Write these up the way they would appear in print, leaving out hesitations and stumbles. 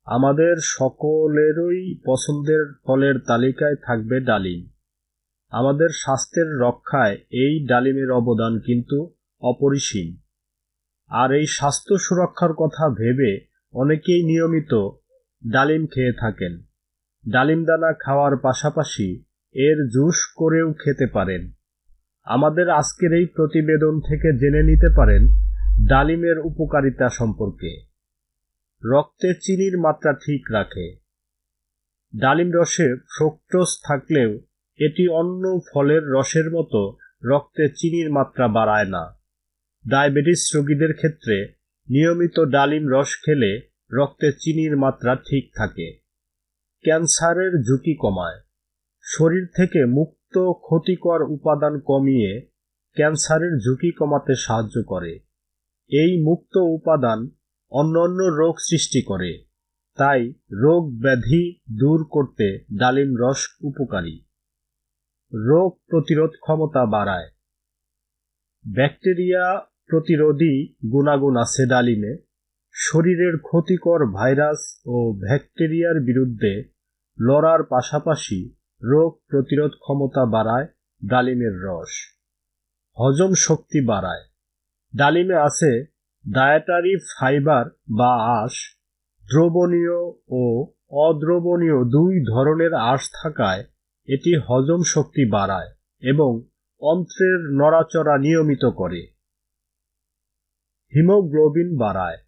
আমাদের সকলেরই পছন্দের ফলের তালিকায় থাকবে ডালিম। আমাদের স্বাস্থ্যের রক্ষায় এই ডালিমের অবদান কিন্তু অপরিসীম। আর এই স্বাস্থ্য সুরক্ষার কথা ভেবে অনেকেই নিয়মিত ডালিম খেয়ে থাকেন। ডালিম দানা খাওয়ার পাশাপাশি এর জুস করেও খেতে পারেন। আমাদের আজকের এই প্রতিবেদন থেকে জেনে নিতে পারেন ডালিমের উপকারিতা সম্পর্কে। রক্তে চিনির মাত্রা ঠিক রাখে। ডালিম রসে ফ্রুক্টোজ থাকলেও এটি অন্য ফলের রসের মতো রক্তে চিনির মাত্রা বাড়ায় না। ডায়াবেটিস রোগীদের ক্ষেত্রে নিয়মিত ডালিম রস খেলে রক্তে চিনির মাত্রা ঠিক থাকে। ক্যান্সারের ঝুঁকি কমায়। শরীর থেকে মুক্ত ক্ষতিকর উপাদান কমিয়ে ক্যান্সারের ঝুঁকি কমাতে সাহায্য করে। এই মুক্ত উপাদান অন্যান্য রোগ সৃষ্টি করে, তাই রোগ ব্যাধি দূর করতে ডালিম রস উপকারী। রোগ প্রতিরোধ ক্ষমতা বাড়ায়। ব্যাকটেরিয়া প্রতিরোধী গুণাগুণ আছে ডালিমে। শরীরের ক্ষতিকর ভাইরাস ও ব্যাকটেরিয়ার বিরুদ্ধে লড়ার পাশাপাশি রোগ প্রতিরোধ ক্ষমতা বাড়ায় ডালিমের রস। হজম শক্তি বাড়ায়। ডালিমে আছে ডায়েটারি ফাইবার বা আঁশ। দ্রবণীয় ও অদ্রবণীয় দুই ধরনের আঁশ থাকায় এটি হজম শক্তি বাড়ায় এবং অন্ত্রের নড়াচড়া নিয়মিত করে। হিমোগ্লোবিন বাড়ায়।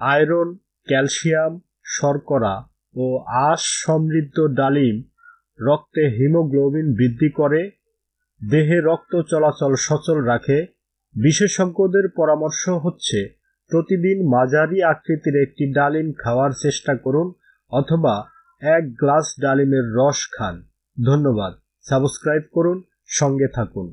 আয়রন, ক্যালসিয়াম, শর্করা ও আঁশ সমৃদ্ধ ডালিম রক্তে হিমোগ্লোবিন বৃদ্ধি করে, দেহে রক্ত চলাচল সচল রাখে। বিশেষজ্ঞদের পরামর্শ হচ্ছে প্রতিদিন মাঝারি আকৃতির একটি ডালিম খাওয়ার চেষ্টা করুন অথবা 1 গ্লাস ডালিমের রস খান। ধন্যবাদ। সাবস্ক্রাইব করুন, সঙ্গে থাকুন।